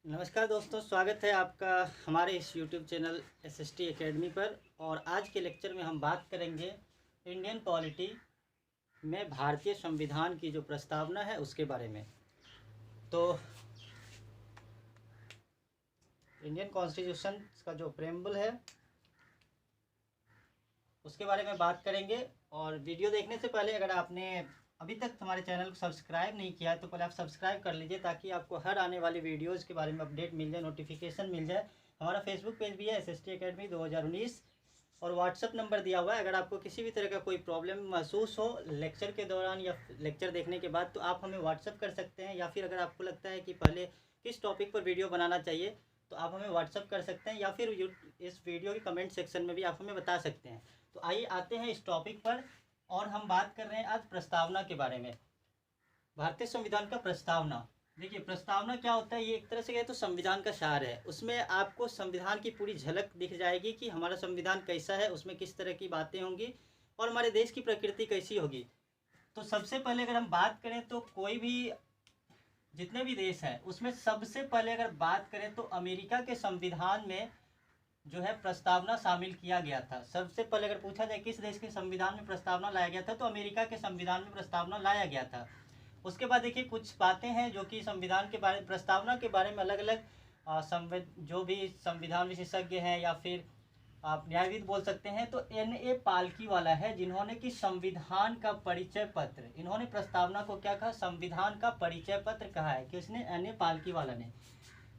नमस्कार दोस्तों, स्वागत है आपका हमारे इस YouTube चैनल SST एकेडमी पर। और आज के लेक्चर में हम बात करेंगे इंडियन पॉलिटी में भारतीय संविधान की जो प्रस्तावना है उसके बारे में। तो इंडियन कॉन्स्टिट्यूशन का जो प्रेम्बल है उसके बारे में बात करेंगे। और वीडियो देखने से पहले अगर आपने अभी तक हमारे चैनल को सब्सक्राइब नहीं किया है तो पहले आप सब्सक्राइब कर लीजिए, ताकि आपको हर आने वाली वीडियोज़ के बारे में अपडेट मिल जाए, नोटिफिकेशन मिल जाए। हमारा फेसबुक पेज भी है SST एकेडमी 2019 और व्हाट्सअप नंबर दिया हुआ है। अगर आपको किसी भी तरह का कोई प्रॉब्लम महसूस हो लेक्चर के दौरान या लेक्चर देखने के बाद, तो आप हमें व्हाट्सअप कर सकते हैं, या फिर अगर आपको लगता है कि पहले किस टॉपिक पर वीडियो बनाना चाहिए तो आप हमें व्हाट्सअप कर सकते हैं, या फिर इस वीडियो के कमेंट सेक्शन में भी आप हमें बता सकते हैं। तो आइए आते हैं इस टॉपिक पर, और हम बात कर रहे हैं आज प्रस्तावना के बारे में। भारतीय संविधान का प्रस्तावना। देखिए, प्रस्तावना क्या होता है? ये एक तरह से कहे तो संविधान का सार है। उसमें आपको संविधान की पूरी झलक दिख जाएगी कि हमारा संविधान कैसा है, उसमें किस तरह की बातें होंगी और हमारे देश की प्रकृति कैसी होगी। तो सबसे पहले अगर हम बात करें तो कोई भी जितने भी देश हैं उसमें सबसे पहले अगर बात करें तो अमेरिका के संविधान में जो है प्रस्तावना शामिल किया गया था। सबसे पहले अगर पूछा जाए किस देश के संविधान में प्रस्तावना लाया गया था, तो अमेरिका के संविधान में प्रस्तावना लाया गया था। उसके बाद देखिए कुछ बातें हैं जो कि संविधान के बारे प्रस्तावना के बारे में अलग अलग जो भी संविधान विशेषज्ञ हैं या फिर आप न्यायविद बोल सकते हैं, तो N.A. पालकी वाला है जिन्होंने कि संविधान का परिचय पत्र, इन्होंने प्रस्तावना को क्या कहा? संविधान का परिचय पत्र कहा है, किसने? N.A. पालकी वाला ने।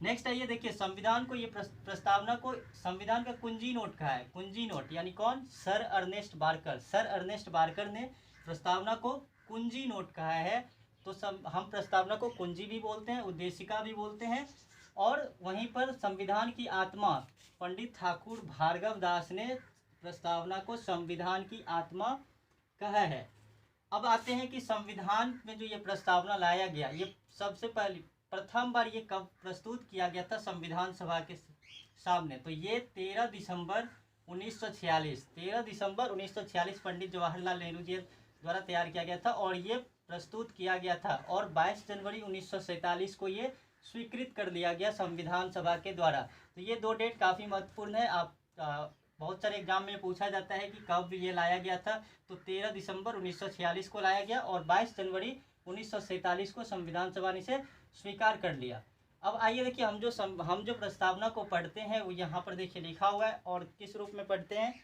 नेक्स्ट आइए देखिए, संविधान को ये प्रस्तावना को संविधान का कुंजी नोट कहा है। कुंजी नोट यानी कौन? Sir Ernest Barker. Sir Ernest Barker ने प्रस्तावना को कुंजी नोट कहा है। तो हम प्रस्तावना को कुंजी भी बोलते हैं, उद्देशिका भी बोलते हैं। और वहीं पर संविधान की आत्मा पंडित ठाकुर भार्गव दास ने प्रस्तावना को संविधान की आत्मा कहा है। अब आते हैं कि संविधान में जो ये प्रस्तावना लाया गया, ये सबसे पहले प्रथम बार ये कब प्रस्तुत किया गया था संविधान सभा के सामने? तो ये 13 दिसंबर 1946 13 दिसंबर 1946 पंडित जवाहरलाल नेहरू जी द्वारा तैयार किया गया था और ये प्रस्तुत किया गया था। और 22 जनवरी 1947 को ये स्वीकृत कर लिया गया संविधान सभा के द्वारा। तो ये दो डेट काफ़ी महत्वपूर्ण है। आप बहुत सारे एग्जाम में पूछा जाता है कि कब ये लाया गया था। तो 13 दिसंबर 1946 को लाया गया और 22 जनवरी 1947 को संविधान सभा ने इसे स्वीकार कर लिया। अब आइए देखिए, हम जो प्रस्तावना को पढ़ते हैं वो यहाँ पर देखिए लिखा हुआ है, और किस रूप में पढ़ते हैं,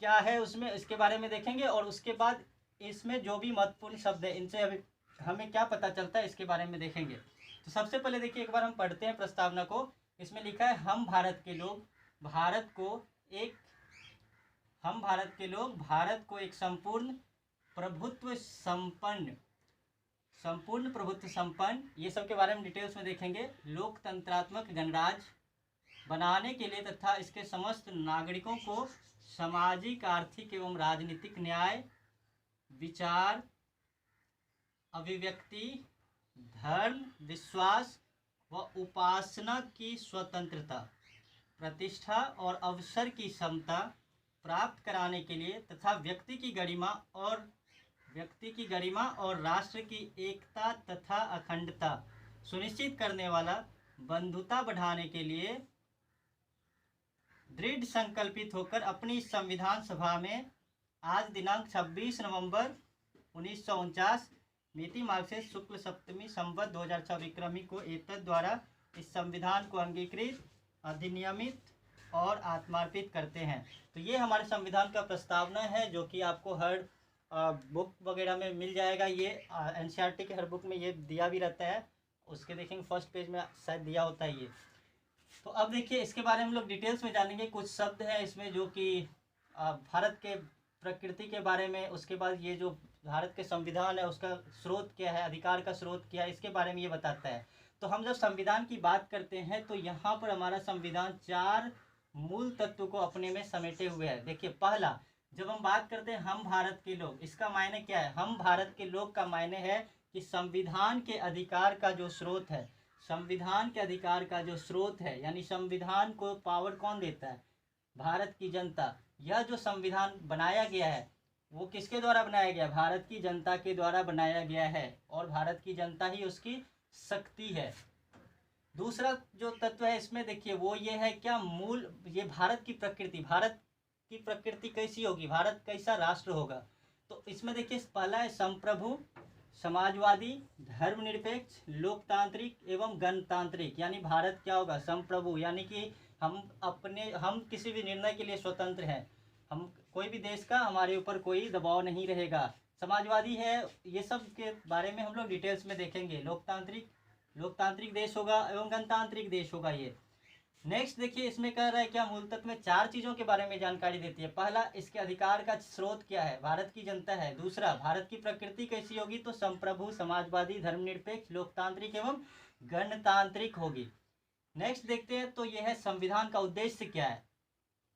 क्या है उसमें, इसके बारे में देखेंगे। और उसके बाद इसमें जो भी महत्वपूर्ण शब्द है इनसे अभी हमें क्या पता चलता है इसके बारे में देखेंगे। तो सबसे पहले देखिए, एक बार हम पढ़ते हैं प्रस्तावना को। इसमें लिखा है, हम भारत के लोग भारत को एक संपूर्ण प्रभुत्व संपन्न ये सब के बारे में डिटेल्स में देखेंगे। लोकतंत्रात्मक गणराज्य बनाने के लिए तथा इसके समस्त नागरिकों को सामाजिक, आर्थिक एवं राजनीतिक न्याय, विचार, अभिव्यक्ति, धर्म, विश्वास व उपासना की स्वतंत्रता, प्रतिष्ठा और अवसर की समता प्राप्त कराने के लिए तथा व्यक्ति की गरिमा और राष्ट्र की एकता तथा अखंडता सुनिश्चित करने वाला बंधुता बढ़ाने के लिए दृढ़ संकल्पित होकर अपनी संविधान सभा में आज दिनांक 26 नवंबर 1949 मिति मार्क्सिस्ट शुक्ल सप्तमी संवत 2006 विक्रमी को एतद द्वारा इस संविधान को अंगीकृत, अधिनियमित और आत्मार्पित करते हैं। तो ये हमारे संविधान का प्रस्तावना है, जो कि आपको हर बुक वगैरह में मिल जाएगा। ये NCERT के हर बुक में ये दिया भी रहता है। उसके देखेंगे फर्स्ट पेज में शायद दिया होता है ये। तो अब देखिए, इसके बारे में हम लोग डिटेल्स में जानेंगे। कुछ शब्द हैं इसमें जो कि भारत के प्रकृति के बारे में, उसके बाद ये जो भारत के संविधान है उसका स्रोत क्या है, अधिकार का स्रोत क्या है, इसके बारे में ये बताता है। तो हम जब संविधान की बात करते हैं तो यहाँ पर हमारा संविधान 4 मूल तत्व को अपने में समेटे हुए है। देखिए, पहला, जब हम बात करते हैं हम भारत के लोग, इसका मायने क्या है? हम भारत के लोग का मायने है कि संविधान के अधिकार का जो स्रोत है, संविधान के अधिकार का जो स्रोत है, यानी संविधान को पावर कौन देता है? भारत की जनता। यह जो संविधान बनाया गया है वो किसके द्वारा बनाया गया? भारत की जनता के द्वारा बनाया गया है, और भारत की जनता ही उसकी शक्ति है। दूसरा जो तत्व है इसमें देखिए वो ये है क्या, मूल ये भारत की प्रकृति, भारत की प्रकृति कैसी होगी, भारत कैसा राष्ट्र होगा। तो इसमें देखिए पहला है संप्रभु, समाजवादी, धर्मनिरपेक्ष, लोकतांत्रिक एवं गणतांत्रिक। यानी भारत क्या होगा, संप्रभु, यानी कि हम किसी भी निर्णय के लिए स्वतंत्र हैं, हम कोई भी देश का हमारे ऊपर कोई दबाव नहीं रहेगा। समाजवादी है, ये सब के बारे में हम लोग डिटेल्स में देखेंगे। लोकतांत्रिक देश होगा एवं गणतांत्रिक देश होगा ये। नेक्स्ट देखिए इसमें कह रहा है क्या, मूल तत्व में 4 चीज़ों के बारे में जानकारी देती है। पहला, इसके अधिकार का स्रोत क्या है, भारत की जनता है। दूसरा, भारत की प्रकृति कैसी होगी, तो संप्रभु, समाजवादी, धर्मनिरपेक्ष, लोकतांत्रिक एवं गणतांत्रिक होगी। नेक्स्ट देखते हैं तो यह है संविधान का उद्देश्य क्या है।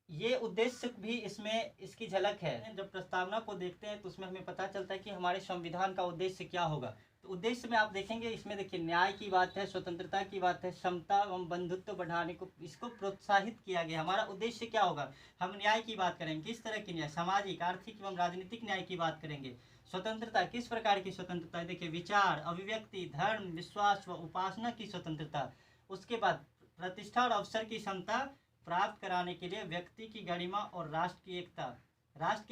ये उद्देश्य भी इसमें इसकी झलक है। जब प्रस्तावना को देखते हैं तो उसमें हमें पता चलता है कि हमारे संविधान का उद्देश्य क्या होगा। तो उद्देश्य में आप देखेंगे इसमें देखिए न्याय की बात है, स्वतंत्रता की बात है, समता एवं बंधुत्व बढ़ाने को इसको प्रोत्साहित किया गया। हमारा उद्देश्य क्या होगा, हम न्याय की बात करेंगे। किस तरह की न्याय, सामाजिक, आर्थिक एवं राजनीतिक न्याय की बात करेंगे। स्वतंत्रता, किस प्रकार की स्वतंत्रता, देखिए विचार, अभिव्यक्ति, धर्म, विश्वास व उपासना की स्वतंत्रता। उसके बाद प्रतिष्ठा और अवसर की क्षमता प्राप्त कराने के लिए व्यक्ति की गरिमा और राष्ट्र की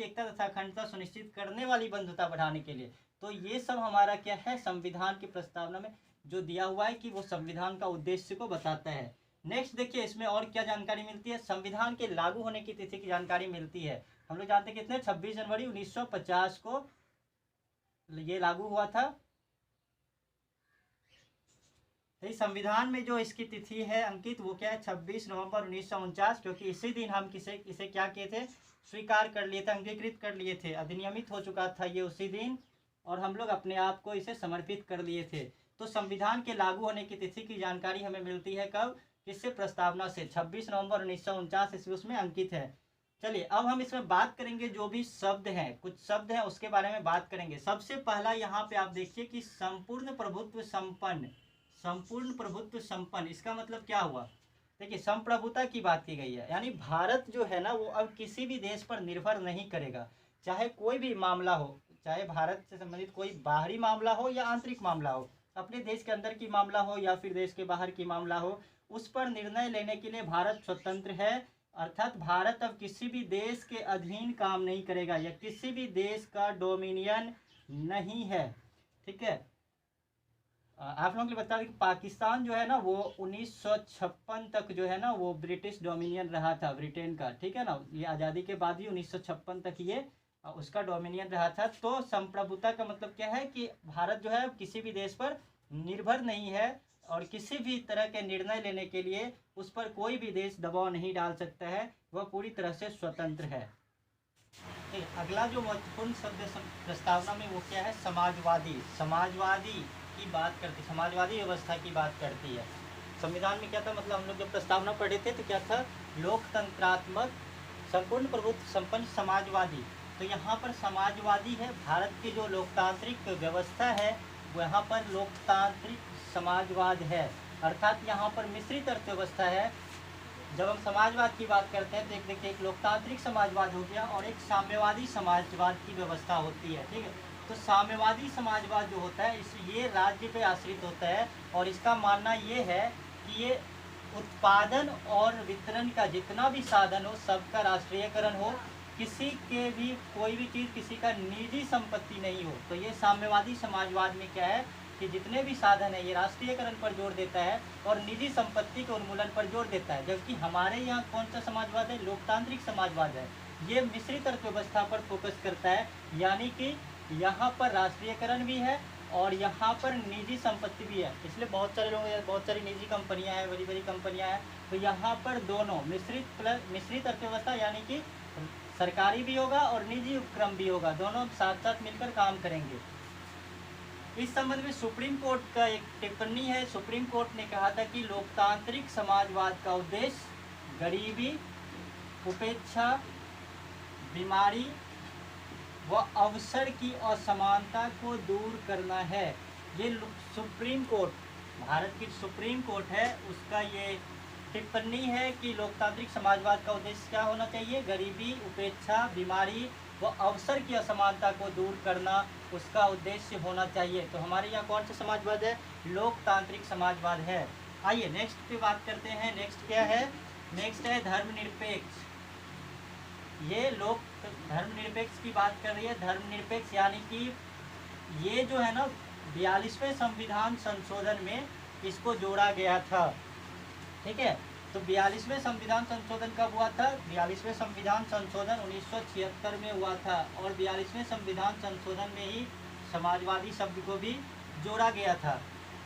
एकता तथा अखंडता सुनिश्चित करने वाली बंधुता बढ़ाने के लिए। तो ये सब हमारा क्या है, संविधान की प्रस्तावना में जो दिया हुआ है कि वो संविधान का उद्देश्य को बताता है। नेक्स्ट देखिए इसमें और क्या जानकारी मिलती है, संविधान के लागू होने की तिथि की जानकारी मिलती है। हम लोग जानते हैं कितने, 26 जनवरी 1950 को ये लागू हुआ था। तो इस संविधान में जो इसकी तिथि है अंकित वो क्या है, 26 नवंबर 1949, क्योंकि इसी दिन हम इसे क्या किए थे, स्वीकार कर लिए थे, अंगीकृत कर लिए थे, अधिनियमित हो चुका था ये उसी दिन, और हम लोग अपने आप को इसे समर्पित कर लिए थे। तो संविधान के लागू होने की तिथि की जानकारी हमें मिलती है कब, किससे, प्रस्तावना से। 26 नवंबर 1949 ईस्वी उसमें अंकित है। चलिए अब हम इसमें बात करेंगे, जो भी शब्द हैं, कुछ शब्द हैं उसके बारे में बात करेंगे। सबसे पहला यहाँ पे आप देखिए कि संपूर्ण प्रभुत्व संपन्न। संपूर्ण प्रभुत्व संपन्न इसका मतलब क्या हुआ, देखिए संप्रभुता की बात की गई है। यानी भारत जो है ना वो अब किसी भी देश पर निर्भर नहीं करेगा, चाहे कोई भी मामला हो, चाहे भारत से संबंधित कोई बाहरी मामला हो या आंतरिक मामला हो, अपने देश के अंदर की मामला हो या फिर देश के बाहर की मामला हो, उस पर निर्णय लेने के लिए भारत स्वतंत्र है। अर्थात भारत अब किसी भी देश के अधीन काम नहीं करेगा या किसी भी देश का डोमिनियन नहीं है। ठीक है, आप लोगों के लिए बता दें कि पाकिस्तान जो है ना वो 1956 तक जो है ना वो ब्रिटिश डोमिनियन रहा था, ब्रिटेन का। ठीक है ना, ये आज़ादी के बाद ही 1956 तक ये उसका डोमिनियन रहा था। तो संप्रभुता का मतलब क्या है कि भारत जो है किसी भी देश पर निर्भर नहीं है और किसी भी तरह के निर्णय लेने के लिए उस पर कोई भी देश दबाव नहीं डाल सकता है, वह पूरी तरह से स्वतंत्र है। अगला जो महत्वपूर्ण शब्द प्रस्तावना में वो क्या है, समाजवादी। समाजवादी की बात करती, समाजवादी व्यवस्था की बात करती है। संविधान में क्या था, मतलब हम लोग जब प्रस्तावना पढ़े थे तो क्या था, लोकतंत्रात्मक, संपूर्ण प्रभुत्व संपन्न, समाजवादी। तो यहाँ पर समाजवादी है, भारत की जो लोकतांत्रिक व्यवस्था है वो यहाँ पर लोकतांत्रिक समाजवाद है। अर्थात यहाँ पर मिश्रित अर्थव्यवस्था है। जब हम समाजवाद की बात करते हैं तो एक देखिए, एक लोकतांत्रिक समाजवाद हो गया और एक साम्यवादी समाजवाद की व्यवस्था होती है। ठीक है, तो साम्यवादी समाजवाद जो होता है ये राज्य पे आश्रित होता है और इसका मानना ये है कि ये उत्पादन और वितरण का जितना भी साधन हो सबका राष्ट्रीयकरण हो, किसी के भी कोई भी चीज़ किसी का निजी संपत्ति नहीं हो। तो ये साम्यवादी समाजवाद में क्या है कि जितने भी साधन है ये राष्ट्रीयकरण पर जोर देता है और निजी संपत्ति के उन्मूलन पर जोर देता है। जबकि हमारे यहाँ कौन सा समाजवाद है, लोकतांत्रिक समाजवाद है। ये मिश्रित अर्थव्यवस्था पर फोकस करता है, यानी कि यहाँ पर राष्ट्रीयकरण भी है और यहाँ पर निजी संपत्ति भी है। इसलिए बहुत सारे लोग, बहुत सारी निजी कंपनियाँ हैं, बड़ी बड़ी कंपनियाँ हैं। तो यहाँ पर दोनों मिश्रित अर्थव्यवस्था, यानी कि सरकारी भी होगा और निजी उपक्रम भी होगा, दोनों साथ साथ मिलकर काम करेंगे। इस संबंध में सुप्रीम कोर्ट का एक टिप्पणी है। सुप्रीम कोर्ट ने कहा था कि लोकतांत्रिक समाजवाद का उद्देश्य गरीबी, उपेक्षा, बीमारी व अवसर की असमानता को दूर करना है। ये सुप्रीम कोर्ट, भारत की सुप्रीम कोर्ट है, उसका ये टिप्पणी है कि लोकतांत्रिक समाजवाद का उद्देश्य क्या होना चाहिए, गरीबी, उपेक्षा, बीमारी व अवसर की असमानता को दूर करना उसका उद्देश्य होना चाहिए। तो हमारे यहाँ कौन सा समाजवाद है, लोकतांत्रिक समाजवाद है। आइए नेक्स्ट पे बात करते हैं। नेक्स्ट क्या है? नेक्स्ट है धर्मनिरपेक्ष। ये लोग धर्मनिरपेक्ष की बात कर रही है। धर्मनिरपेक्ष यानी कि ये जो है ना 42वें संविधान संशोधन में इसको जोड़ा गया था। ठीक है, तो 42वें संविधान संशोधन कब हुआ था? 42वें संविधान संशोधन 1976 में हुआ था, और 42वें संविधान संशोधन में ही समाजवादी शब्द को भी जोड़ा गया था।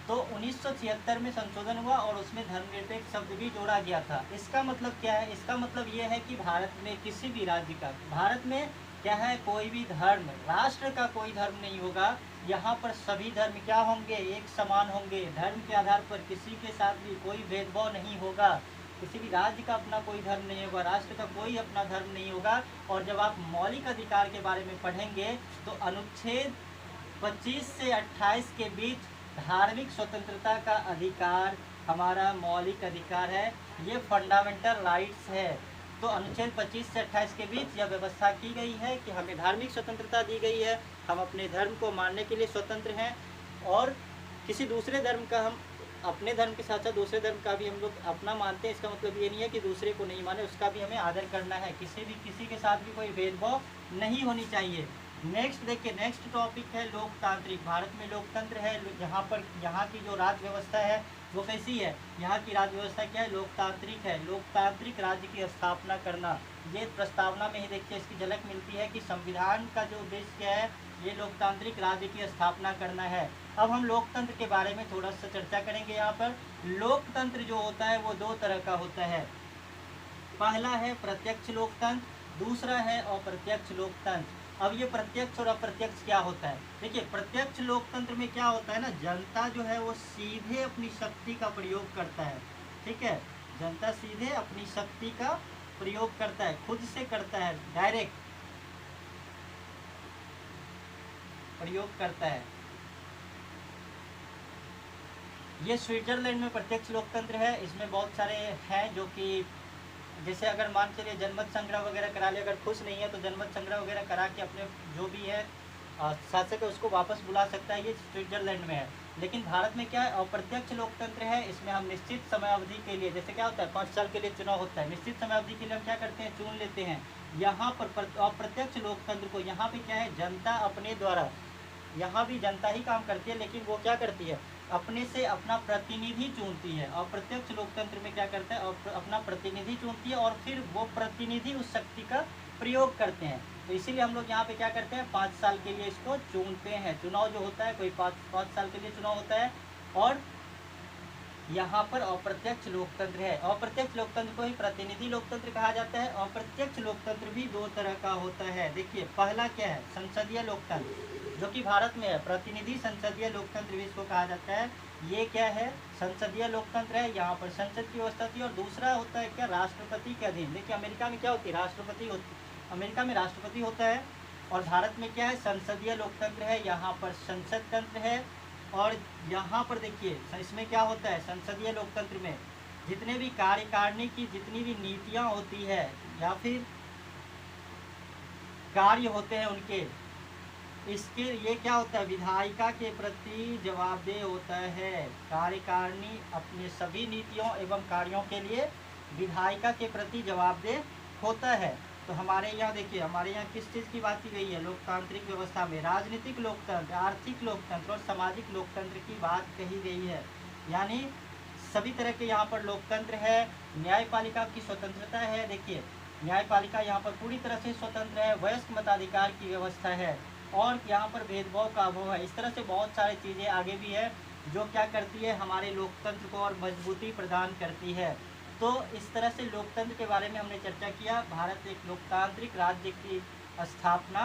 तो 1976 में संशोधन हुआ और उसमें धर्मनिरपेक्ष शब्द भी जोड़ा गया था। इसका मतलब क्या है? इसका मतलब ये है कि भारत में किसी भी राज्य का, भारत में क्या है, कोई भी धर्म, राष्ट्र का कोई धर्म नहीं होगा। यहाँ पर सभी धर्म क्या होंगे? एक समान होंगे। धर्म के आधार पर किसी के साथ भी कोई भेदभाव नहीं होगा। किसी भी राज्य का अपना कोई धर्म नहीं होगा, राष्ट्र का कोई अपना धर्म नहीं होगा। और जब आप मौलिक अधिकार के बारे में पढ़ेंगे तो अनुच्छेद 25 से 28 के बीच धार्मिक स्वतंत्रता का अधिकार हमारा मौलिक अधिकार है, ये फंडामेंटल राइट्स है। तो अनुच्छेद 25 से 28 के बीच यह व्यवस्था की गई है कि हमें धार्मिक स्वतंत्रता दी गई है, हम अपने धर्म को मानने के लिए स्वतंत्र हैं, और किसी दूसरे धर्म का, हम अपने धर्म के साथ साथ दूसरे धर्म का भी हम लोग अपना मानते हैं। इसका मतलब ये नहीं है कि दूसरे को नहीं माने, उसका भी हमें आदर करना है। किसी के साथ भी कोई भेदभाव नहीं होनी चाहिए। नेक्स्ट देखिए, नेक्स्ट टॉपिक है लोकतांत्रिक। भारत में लोकतंत्र है। यहाँ की जो राज्य व्यवस्था है वो कैसी है? यहाँ की राज्य व्यवस्था क्या है? लोकतांत्रिक है। लोकतांत्रिक राज्य की स्थापना करना, ये प्रस्तावना में ही देखिए इसकी झलक मिलती है कि संविधान का जो उद्देश्य क्या है, ये लोकतांत्रिक राज्य की स्थापना करना है। अब हम लोकतंत्र के बारे में थोड़ा सा चर्चा करेंगे। यहाँ पर लोकतंत्र जो होता है वो दो तरह का होता है। पहला है प्रत्यक्ष लोकतंत्र, दूसरा है अप्रत्यक्ष लोकतंत्र। अब ये प्रत्यक्ष और अप्रत्यक्ष क्या होता है? देखिए, प्रत्यक्ष लोकतंत्र में क्या होता है ना, जनता जो है वो सीधे अपनी शक्ति का प्रयोग करता है। ठीक है, जनता सीधे अपनी शक्ति का प्रयोग करता है, खुद से करता है, डायरेक्ट प्रयोग करता है। ये स्विट्जरलैंड में प्रत्यक्ष लोकतंत्र है। इसमें बहुत सारे हैं जो कि, जैसे अगर मान चलिए जनमत संग्रह वगैरह करा ले, अगर खुश नहीं है तो जनमत संग्रह वगैरह करा के अपने जो भी है शासक है उसको वापस बुला सकता है। ये स्विट्जरलैंड में है। लेकिन भारत में क्या है? अप्रत्यक्ष लोकतंत्र है। इसमें हम निश्चित समय अवधि के लिए, जैसे क्या होता है 5 साल के लिए चुनाव होता है, निश्चित समय अवधि के लिए हम क्या करते हैं? चुन लेते हैं। यहाँ पर अप्रत्यक्ष लोकतंत्र को, यहाँ पे क्या है, जनता अपने द्वारा, यहाँ भी जनता ही काम करती है, लेकिन वो क्या करती है? अपने से अपना प्रतिनिधि चुनती है। अप्रत्यक्ष लोकतंत्र में क्या करता है? अपना प्रतिनिधि चुनती है और फिर वो प्रतिनिधि उस शक्ति का प्रयोग करते हैं। तो इसीलिए हम लोग यहाँ पे क्या करते हैं? 5 साल के लिए इसको चुनते हैं। चुनाव जो होता है, कोई 5 साल के लिए चुनाव होता है। और यहाँ पर अप्रत्यक्ष लोकतंत्र है। अप्रत्यक्ष लोकतंत्र को ही प्रतिनिधि लोकतंत्र कहा जाता है। अप्रत्यक्ष लोकतंत्र भी दो तरह का होता है। देखिए, पहला क्या है? संसदीय लोकतंत्र, जो कि भारत में है। प्रतिनिधि संसदीय लोकतंत्र भी इसको कहा जाता है। ये क्या है? संसदीय लोकतंत्र है। यहाँ पर संसद की व्यवस्था थी। और दूसरा होता है क्या? राष्ट्रपति के अधीन। देखिए, अमेरिका में क्या होती है? राष्ट्रपति होती, अमेरिका में राष्ट्रपति होता है। और भारत में क्या है? संसदीय लोकतंत्र है। यहाँ पर संसद तंत्र है। और यहाँ पर देखिए, इसमें क्या होता है? संसदीय लोकतंत्र में जितने भी कार्यकारिणी की जितनी भी नीतियाँ होती है या फिर कार्य होते हैं उनके, इसके ये क्या होता है? विधायिका के प्रति जवाबदेह होता है। कार्यकारिणी अपने सभी नीतियों एवं कार्यों के लिए विधायिका के प्रति जवाबदेह होता है। तो हमारे यहाँ देखिए, हमारे यहाँ किस चीज़ की बात की गई है? लोकतांत्रिक व्यवस्था में राजनीतिक लोकतंत्र, आर्थिक लोकतंत्र और सामाजिक लोकतंत्र की बात कही गई है। यानी सभी तरह के यहाँ पर लोकतंत्र है। न्यायपालिका की स्वतंत्रता है। देखिए, न्यायपालिका यहाँ पर पूरी तरह से स्वतंत्र है। वयस्क मताधिकार की व्यवस्था है और यहाँ पर भेदभाव का अभाव है। इस तरह से बहुत सारी चीज़ें आगे भी है जो क्या करती है? हमारे लोकतंत्र को और मजबूती प्रदान करती है। तो इस तरह से लोकतंत्र के बारे में हमने चर्चा किया। भारत एक लोकतांत्रिक राज्य की स्थापना,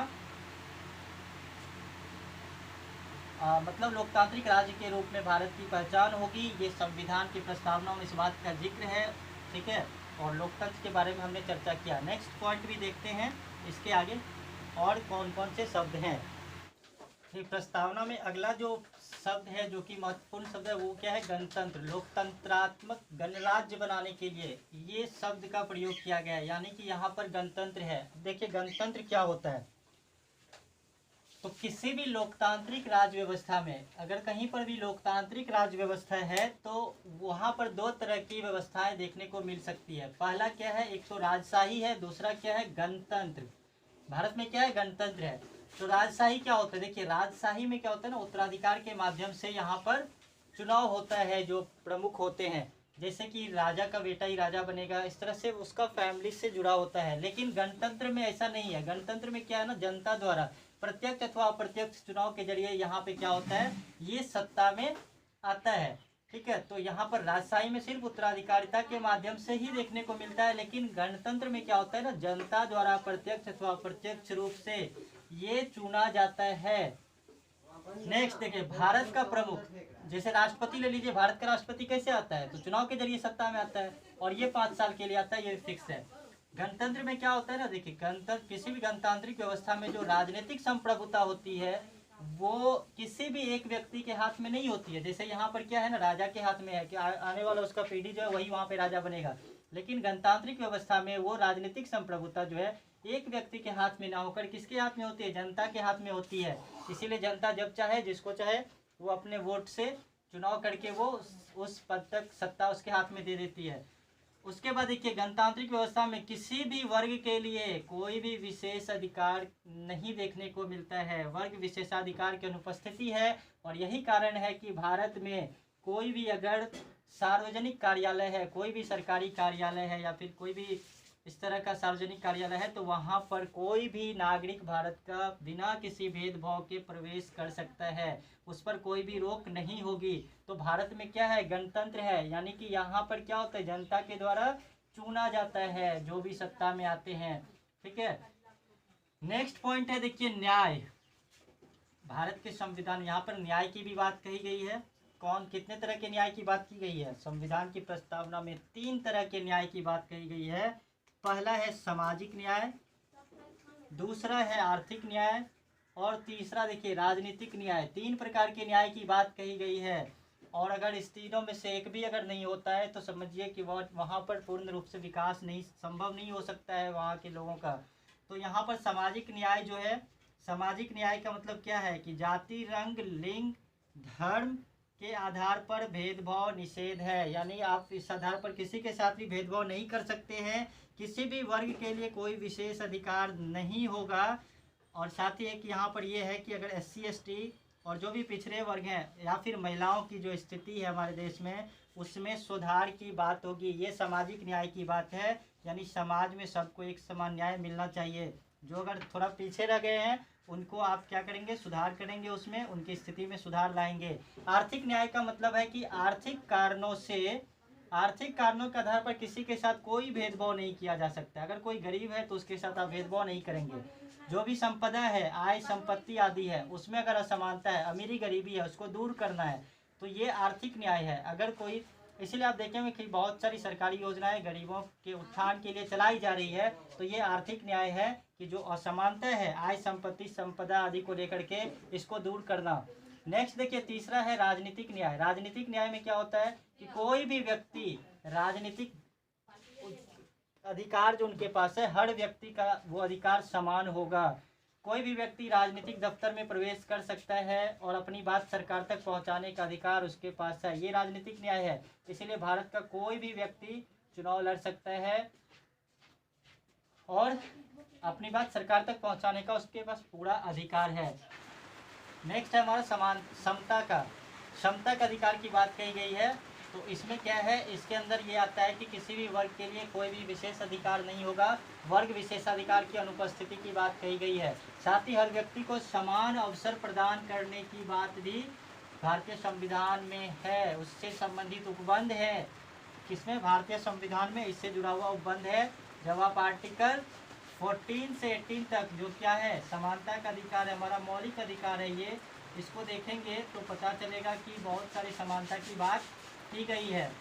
मतलब लोकतांत्रिक राज्य के रूप में भारत की पहचान होगी। ये संविधान की प्रस्तावना में इस बात का जिक्र है। ठीक है, और लोकतंत्र के बारे में हमने चर्चा किया। नेक्स्ट पॉइंट भी देखते हैं इसके आगे और कौन कौन से शब्द हैं। फिर प्रस्तावना में अगला जो शब्द है, जो कि महत्वपूर्ण शब्द है, वो क्या है? गणतंत्र। लोकतंत्रात्मक गणराज्य बनाने के लिए ये शब्द का प्रयोग किया गया है। यानी कि यहाँ पर गणतंत्र है। देखिए, गणतंत्र क्या होता है? तो किसी भी लोकतांत्रिक राज्य व्यवस्था में अगर कहीं पर भी लोकतांत्रिक राज्य व्यवस्था है तो वहाँ पर दो तरह की व्यवस्थाएं देखने को मिल सकती है। पहला क्या है, एक तो राजशाही है, दूसरा क्या है, गणतंत्र। भारत में क्या है, गणतंत्र है। तो राजशाही क्या होता है, देखिए राजशाही में क्या होता है ना, उत्तराधिकार के माध्यम से यहाँ पर चुनाव होता है जो प्रमुख होते हैं, जैसे कि राजा का बेटा ही राजा बनेगा, इस तरह से उसका फैमिली से जुड़ा होता है। लेकिन गणतंत्र में ऐसा नहीं है। गणतंत्र में क्या है ना, जनता द्वारा प्रत्यक्ष अथवा अप्रत्यक्ष चुनाव के जरिए यहाँ पे क्या होता है, ये सत्ता में आता है। ठीक है, तो यहाँ पर राजशाही में सिर्फ उत्तराधिकारिता के माध्यम से ही देखने को मिलता है, लेकिन गणतंत्र में क्या होता है ना, जनता द्वारा प्रत्यक्ष अथवा अप्रत्यक्ष रूप से ये चुना जाता है। नेक्स्ट देखिए, भारत का प्रमुख, जैसे राष्ट्रपति ले लीजिए, भारत का राष्ट्रपति कैसे आता है, तो चुनाव के जरिए सत्ता में आता है और ये 5 साल के लिए आता है, ये फिक्स है। गणतंत्र में क्या होता है ना, देखिए गणतंत्र, किसी भी गणतांत्रिक व्यवस्था में जो राजनीतिक संप्रभुता होती है वो किसी भी एक व्यक्ति के हाथ में नहीं होती है। जैसे यहाँ पर क्या है ना, राजा के हाथ में है कि आने वाला उसका पीढ़ी जो है वही वहाँ पे राजा बनेगा। लेकिन गणतांत्रिक व्यवस्था में वो राजनीतिक संप्रभुता जो है एक व्यक्ति के हाथ में ना होकर किसके हाथ में होती है, जनता के हाथ में होती है। इसीलिए जनता जब चाहे, जिसको चाहे, वो अपने वोट से चुनाव करके वो उस पद तक सत्ता उसके हाथ में दे देती है। उसके बाद देखिए, गणतांत्रिक व्यवस्था में किसी भी वर्ग के लिए कोई भी विशेष अधिकार नहीं देखने को मिलता है। वर्ग विशेषाधिकार की अनुपस्थिति है और यही कारण है कि भारत में कोई भी अगर सार्वजनिक कार्यालय है, कोई भी सरकारी कार्यालय है या फिर कोई भी इस तरह का सार्वजनिक कार्यालय है, तो वहाँ पर कोई भी नागरिक भारत का बिना किसी भेदभाव के प्रवेश कर सकता है, उस पर कोई भी रोक नहीं होगी। तो भारत में क्या है, गणतंत्र है, यानी कि यहाँ पर क्या होता है, जनता के द्वारा चुना जाता है जो भी सत्ता में आते हैं। ठीक है, नेक्स्ट पॉइंट है देखिए, न्याय। भारत के संविधान, यहाँ पर न्याय की भी बात कही गई है। कौन, कितने तरह के न्याय की बात की गई है, संविधान की प्रस्तावना में 3 तरह के न्याय की बात कही गई है। पहला है सामाजिक न्याय, दूसरा है आर्थिक न्याय और तीसरा देखिए राजनीतिक न्याय। 3 प्रकार के न्याय की बात कही गई है और अगर इस तीनों में से एक भी अगर नहीं होता है तो समझिए कि वहाँ पर पूर्ण रूप से विकास नहीं, संभव नहीं हो सकता है वहाँ के लोगों का। तो यहाँ पर सामाजिक न्याय जो है, सामाजिक न्याय का मतलब क्या है कि जाति, रंग, लिंग, धर्म के आधार पर भेदभाव निषेध है, यानी आप इस आधार पर किसी के साथ भी भेदभाव नहीं कर सकते हैं। किसी भी वर्ग के लिए कोई विशेष अधिकार नहीं होगा। और साथ ही एक यहाँ पर ये है कि अगर SC ST और जो भी पिछड़े वर्ग हैं या फिर महिलाओं की जो स्थिति है हमारे देश में, उसमें सुधार की बात होगी। ये सामाजिक न्याय की बात है, यानी समाज में सबको एक समान न्याय मिलना चाहिए। जो अगर थोड़ा पीछे रह गए हैं उनको आप क्या करेंगे, सुधार करेंगे, उसमें उनकी स्थिति में सुधार लाएंगे। आर्थिक न्याय का मतलब है कि आर्थिक कारणों के आधार पर किसी के साथ कोई भेदभाव नहीं किया जा सकता। अगर कोई गरीब है तो उसके साथ आप भेदभाव नहीं करेंगे। जो भी संपदा है, आय, संपत्ति आदि है, उसमें अगर असमानता है, अमीरी गरीबी है, उसको दूर करना है, तो ये आर्थिक न्याय है। अगर कोई, इसलिए आप देखेंगे कि बहुत सारी सरकारी योजनाएं गरीबों के उत्थान के लिए चलाई जा रही है, तो ये आर्थिक न्याय है कि जो असमानता है आय, संपत्ति, संपदा आदि को लेकर के, इसको दूर करना। नेक्स्ट देखिए, तीसरा है राजनीतिक न्याय। राजनीतिक न्याय में क्या होता है कि कोई भी व्यक्ति राजनीतिक अधिकार जो उनके पास है, हर व्यक्ति का वो अधिकार समान होगा। कोई भी व्यक्ति राजनीतिक दफ्तर में प्रवेश कर सकता है और अपनी बात सरकार तक पहुंचाने का अधिकार उसके पास है, ये राजनीतिक न्याय है। इसलिए भारत का कोई भी व्यक्ति चुनाव लड़ सकता है और अपनी बात सरकार तक पहुंचाने का उसके पास पूरा अधिकार है। नेक्स्ट है हमारा समता का अधिकार की बात कही गई है। तो इसमें क्या है, इसके अंदर ये आता है कि किसी भी वर्ग के लिए कोई भी विशेष अधिकार नहीं होगा। वर्ग विशेषाधिकार की अनुपस्थिति की बात कही गई है। साथ ही हर व्यक्ति को समान अवसर प्रदान करने की बात भी भारतीय संविधान में है। उससे संबंधित उपबंध है, किसमें, भारतीय संविधान में इससे जुड़ा हुआ उपबंध है। जब आप आर्टिकल 14 से 18 तक जो क्या है, समानता का अधिकार है, हमारा मौलिक अधिकार है, ये इसको देखेंगे तो पता चलेगा कि बहुत सारी समानता की बात की गई है।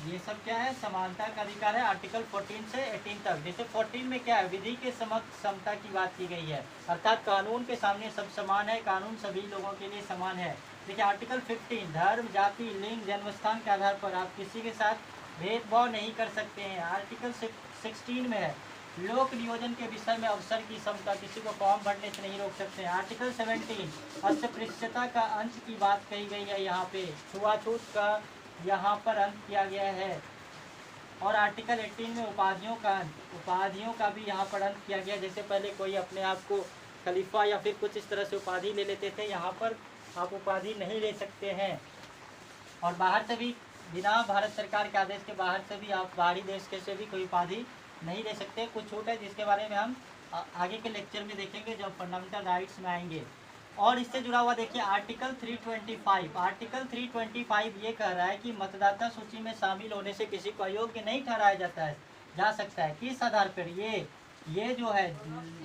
ये सब क्या है, समानता का अधिकार है, आर्टिकल 14 से 18 तक। जैसे 14 में क्या है, विधि के समक्ष समता की बात की गई है, अर्थात कानून के सामने सब समान है, कानून सभी लोगों के लिए समान है। देखिए आर्टिकल 15, धर्म, जाति, लिंग, जन्मस्थान के आधार पर आप किसी के साथ भेदभाव नहीं कर सकते हैं। आर्टिकल 16 में है लोक नियोजन के विषय में अवसर की समता, किसी को फॉर्म भरने से नहीं रोक सकते। आर्टिकल 17 अस्पृश्यता का अंत की बात कही गई है, यहाँ पे छुआछूत का यहाँ पर अंत किया गया है। और आर्टिकल 18 में उपाधियों का भी यहाँ पर अंत किया गया। जैसे पहले कोई अपने आप को खलीफा या फिर कुछ इस तरह से उपाधि ले लेते थे, यहाँ पर आप उपाधि नहीं ले सकते हैं। और बाहर से भी बिना भारत सरकार के आदेश के बाहर से भी आप बाहरी देश के से भी कोई उपाधि नहीं ले सकते। कुछ छूट है जिसके बारे में हम आगे के लेक्चर में देखेंगे जब फंडामेंटल राइट्स में आएंगे। और इससे जुड़ा हुआ देखिए आर्टिकल 325। आर्टिकल 325 ये कह रहा है कि मतदाता सूची में शामिल होने से किसी को अयोग्य नहीं ठहराया जा सकता है। किस आधार पर? ये जो है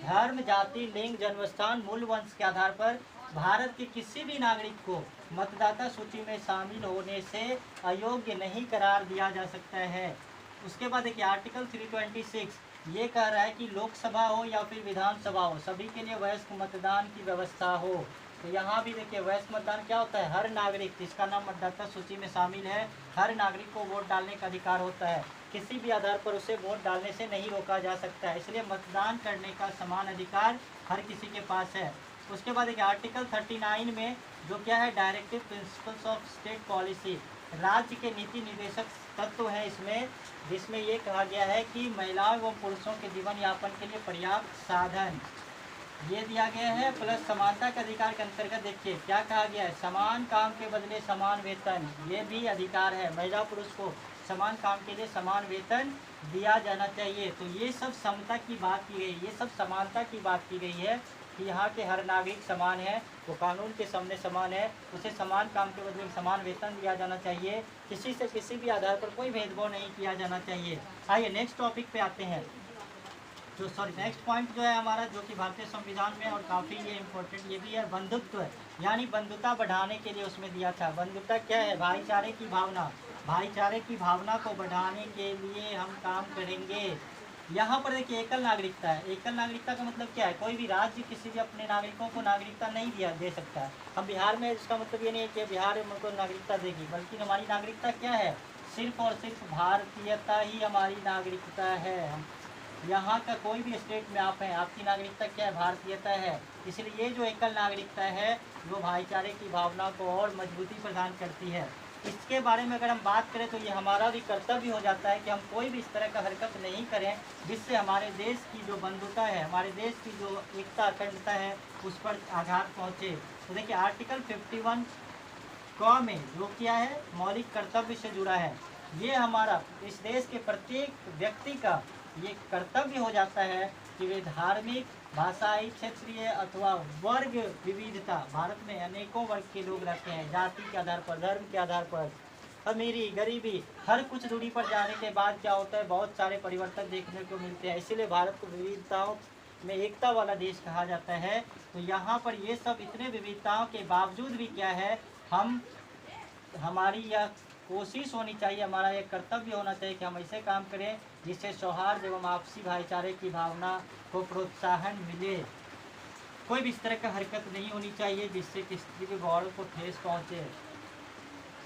धर्म, जाति, लिंग, जन्मस्थान, मूल वंश के आधार पर भारत के किसी भी नागरिक को मतदाता सूची में शामिल होने से अयोग्य नहीं करार दिया जा सकता है। उसके बाद देखिए आर्टिकल 326 ये कह रहा है कि लोकसभा हो या फिर विधानसभा हो, सभी के लिए वयस्क मतदान की व्यवस्था हो। तो यहाँ भी देखिए वयस्क मतदान क्या होता है? हर नागरिक जिसका नाम मतदाता सूची में शामिल है, हर नागरिक को वोट डालने का अधिकार होता है। किसी भी आधार पर उसे वोट डालने से नहीं रोका जा सकता है, इसलिए मतदान करने का समान अधिकार हर किसी के पास है। उसके बाद देखिए आर्टिकल 39 में जो क्या है, directive principles of state policy, राज्य के नीति निर्देशक तत्व है इसमें, जिसमें ये कहा गया है कि महिलाओं एवं पुरुषों के जीवन यापन के लिए पर्याप्त साधन ये दिया गया है। प्लस समानता के अधिकार के अंतर्गत देखिए क्या कहा गया है, समान काम के बदले समान वेतन, ये भी अधिकार है। महिला पुरुष को समान काम के लिए समान वेतन दिया जाना चाहिए। तो ये सब समता की बात की गई, ये सब समानता की बात की गई है कि यहाँ के हर नागरिक समान है, वो कानून के सामने समान है, उसे समान काम के बदले समान वेतन दिया जाना चाहिए, किसी से किसी भी आधार पर कोई भेदभाव नहीं किया जाना चाहिए। आइए नेक्स्ट टॉपिक पे आते हैं, नेक्स्ट पॉइंट जो है हमारा, जो कि भारतीय संविधान में और काफ़ी ये इम्पोर्टेंट ये भी है, बंधुत्व, यानी बंधुता बढ़ाने के लिए उसमें दिया था। बंधुता क्या है? भाईचारे की भावना, भाईचारे की भावना को बढ़ाने के लिए हम काम करेंगे। यहाँ पर देखिए एकल नागरिकता है। एकल नागरिकता का मतलब क्या है? कोई भी राज्य किसी भी अपने नागरिकों को नागरिकता नहीं दे सकता है। हम बिहार में, इसका मतलब ये नहीं है कि बिहार हमको नागरिकता देगी, बल्कि हमारी नागरिकता क्या है? सिर्फ और सिर्फ भारतीयता ही हमारी नागरिकता है। यहाँ का कोई भी स्टेट में आप हैं, आपकी नागरिकता क्या है? भारतीयता है। इसलिए ये जो एकल नागरिकता है वो भाईचारे की भावना को और मजबूती प्रदान करती है। इसके बारे में अगर हम बात करें तो ये हमारा भी कर्तव्य हो जाता है कि हम कोई भी इस तरह का हरकत नहीं करें जिससे हमारे देश की जो बंधुता है, हमारे देश की जो एकता अखंडता है, उस पर आघात पहुँचे। तो देखिए आर्टिकल 51 क में जो क्या है, मौलिक कर्तव्य से जुड़ा है। ये हमारा इस देश के प्रत्येक व्यक्ति का ये कर्तव्य हो जाता है कि वे धार्मिक, भाषाई, क्षेत्रीय अथवा वर्ग विविधता, भारत में अनेकों वर्ग के लोग रहते हैं, जाति के आधार पर, धर्म के आधार पर, अमीरी, गरीबी, हर कुछ दूरी पर जाने के बाद क्या होता है, बहुत सारे परिवर्तन देखने को मिलते हैं। इसीलिए भारत को विविधताओं में एकता वाला देश कहा जाता है। तो यहाँ पर ये सब इतने विविधताओं के बावजूद भी क्या है, हमारी यह कोशिश होनी चाहिए, हमारा ये कर्तव्य होना चाहिए कि हम ऐसे काम करें जिससे सौहार्द एवं आपसी भाईचारे की भावना को प्रोत्साहन मिले। कोई भी इस तरह का हरकत नहीं होनी चाहिए जिससे किसी के गौरव को ठेस पहुँचे।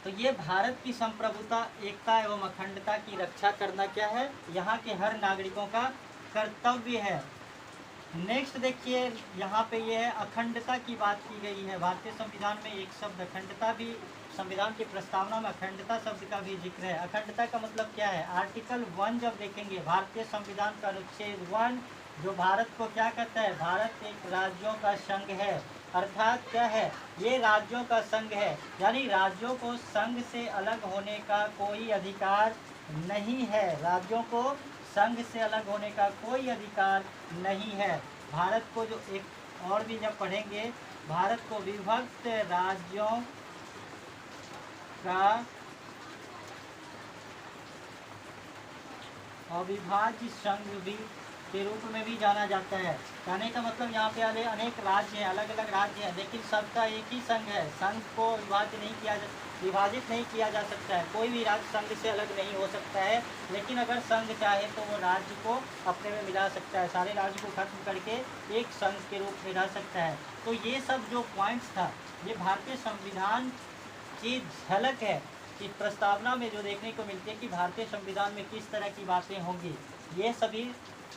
तो ये भारत की संप्रभुता, एकता एवं अखंडता की रक्षा करना क्या है, यहाँ के हर नागरिकों का कर्तव्य है। नेक्स्ट देखिए यहाँ पे ये है अखंडता की बात की गई है। भारतीय संविधान में एक शब्द अखंडता भी, संविधान की प्रस्तावना में अखंडता शब्द का भी जिक्र है। अखंडता का मतलब क्या है? आर्टिकल 1 जब देखेंगे, भारतीय संविधान का अनुच्छेद 1 जो भारत को क्या कहता है, भारत एक राज्यों का संघ है। अर्थात क्या है, ये राज्यों का संघ है, यानी राज्यों को संघ से अलग होने का कोई अधिकार नहीं है। राज्यों को संघ से अलग होने का कोई अधिकार नहीं है। भारत को जो एक और भी जब पढ़ेंगे, भारत को विभक्त राज्यों का अविभाज्य संघ भी के रूप में भी जाना जाता है। कहने का मतलब यहाँ पे अनेक राज्य हैं, अलग अलग राज्य हैं, लेकिन सबका एक ही संघ है। संघ को विभाजित नहीं किया जा सकता है। कोई भी राज्य संघ से अलग नहीं हो सकता है, लेकिन अगर संघ चाहे तो वो राज्य को अपने में मिला सकता है, सारे राज्य को खत्म करके एक संघ के रूप में रह सकता है। तो ये सब जो पॉइंट्स था, ये भारतीय संविधान की झलक है। इस प्रस्तावना में जो देखने को मिलती है कि भारतीय संविधान में किस तरह की बातें होंगी, ये सभी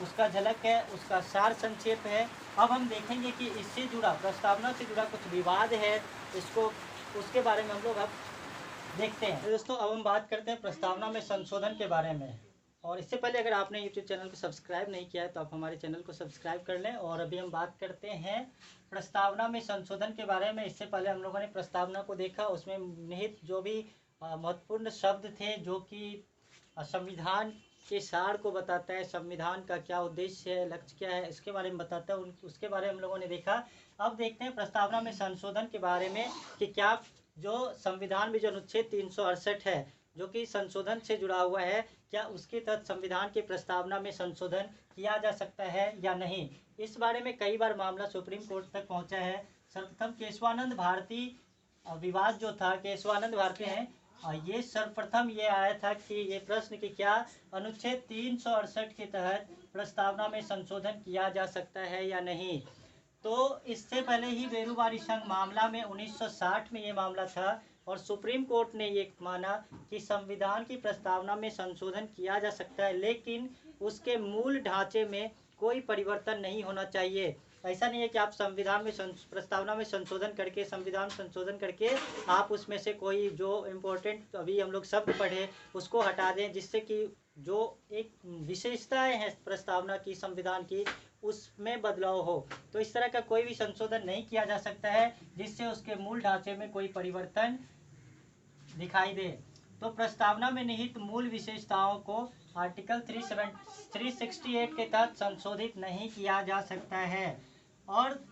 उसका झलक है, उसका सार संक्षेप है। अब हम देखेंगे कि इससे जुड़ा, प्रस्तावना से जुड़ा कुछ विवाद है, इसको उसके बारे में हम लोग अब देखते हैं। तो दोस्तों अब हम बात करते हैं प्रस्तावना में संशोधन के बारे में। और इससे पहले अगर आपने यूट्यूब चैनल को सब्सक्राइब नहीं किया है तो आप हमारे चैनल को सब्सक्राइब कर लें। और अभी हम बात करते हैं प्रस्तावना में संशोधन के बारे में। इससे पहले हम लोगों ने प्रस्तावना को देखा, उसमें निहित जो भी महत्वपूर्ण शब्द थे जो कि संविधान के सार को बताता है, संविधान का क्या उद्देश्य है, लक्ष्य क्या है, इसके बारे में बताता है, उसके बारे में हम लोगों ने देखा। अब देखते हैं प्रस्तावना में संशोधन के बारे में कि क्या जो संविधान में जो अनुच्छेद 368 है जो कि संशोधन से जुड़ा हुआ है, क्या उसके तहत संविधान की प्रस्तावना में संशोधन किया जा सकता है या नहीं। इस बारे में कई बार मामला सुप्रीम कोर्ट तक पहुंचा है। सर्वप्रथम केशवानंद भारती विवाद जो था, केशवानंद भारती हैं, ये सर्वप्रथम ये आया था कि ये प्रश्न कि क्या अनुच्छेद 368 के तहत प्रस्तावना में संशोधन किया जा सकता है या नहीं। तो इससे पहले ही बेरूबारी संघ मामला में 1960 में ये मामला था और सुप्रीम कोर्ट ने ये माना कि संविधान की प्रस्तावना में संशोधन किया जा सकता है, लेकिन उसके मूल ढांचे में कोई परिवर्तन नहीं होना चाहिए। ऐसा नहीं है कि आप संविधान में प्रस्तावना में संशोधन करके, संविधान संशोधन करके आप उसमें से कोई जो इम्पोर्टेंट अभी हम लोग शब्द पढ़े उसको हटा दें, जिससे कि जो एक विशेषताएं हैं प्रस्तावना की, संविधान की, उसमें बदलाव हो। तो इस तरह का कोई भी संशोधन नहीं किया जा सकता है जिससे उसके मूल ढांचे में कोई परिवर्तन दिखाई दे। तो प्रस्तावना में निहित मूल विशेषताओं को आर्टिकल 368 के तहत संशोधित नहीं किया जा सकता है। और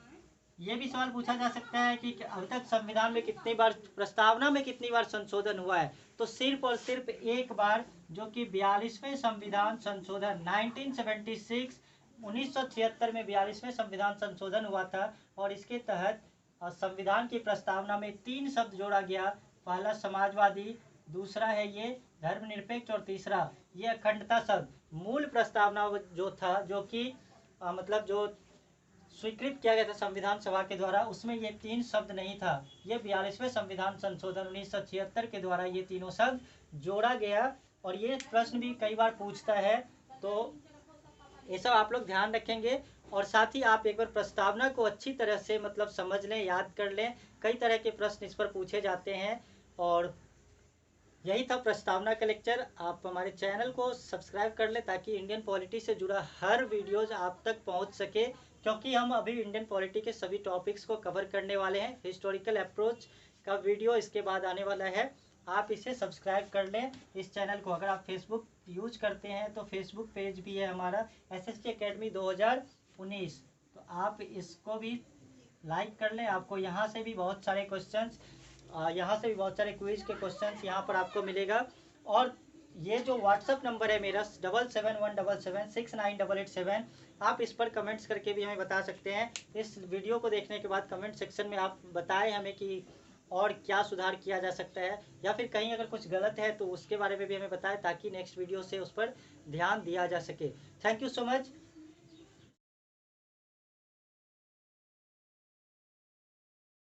ये भी सवाल पूछा जा सकता है कि अभी तक संविधान में कितनी बार, प्रस्तावना में कितनी बार संशोधन हुआ है। तो सिर्फ और सिर्फ एक बार, जो कि 42वें संविधान संशोधन 1976, 1976 में 42वें संविधान संशोधन हुआ था। और इसके तहत संविधान की प्रस्तावना में 3 शब्द जोड़ा गया। पहला समाजवादी, दूसरा है ये धर्मनिरपेक्ष और तीसरा ये अखंडता शब्द। मूल प्रस्तावना जो था, जो कि मतलब जो स्वीकृत किया गया था संविधान सभा के द्वारा, उसमें ये 3 शब्द नहीं था। ये 42वें संविधान संशोधन 1976 के द्वारा ये तीनों शब्द जोड़ा गया। और ये प्रश्न भी कई बार पूछता है, तो ये सब आप लोग ध्यान रखेंगे। और साथ ही आप एक बार प्रस्तावना को अच्छी तरह से मतलब समझ लें, याद कर लें। कई तरह के प्रश्न इस पर पूछे जाते हैं। और यही था प्रस्तावना का लेक्चर। आप हमारे चैनल को सब्सक्राइब कर लें ताकि इंडियन पॉलिटी से जुड़ा हर वीडियोज़ आप तक पहुंच सके, क्योंकि हम अभी इंडियन पॉलिटी के सभी टॉपिक्स को कवर करने वाले हैं। हिस्टोरिकल अप्रोच का वीडियो इसके बाद आने वाला है। आप इसे सब्सक्राइब कर लें इस चैनल को। अगर आप फेसबुक यूज करते हैं तो फेसबुक पेज भी है हमारा SST Academy 2019, तो आप इसको भी लाइक कर लें। आपको यहाँ से भी बहुत सारे क्वेश्चंस, यहाँ से भी बहुत सारे क्विज के क्वेश्चंस यहाँ पर आपको मिलेगा। और ये जो व्हाट्सअप नंबर है मेरा 7717769887, आप इस पर कमेंट्स करके भी हमें बता सकते हैं। इस वीडियो को देखने के बाद कमेंट सेक्शन में आप बताएं हमें कि और क्या सुधार किया जा सकता है, या फिर कहीं अगर कुछ गलत है तो उसके बारे में भी हमें बताएं ताकि नेक्स्ट वीडियो से उस पर ध्यान दिया जा सके। Thank you so much.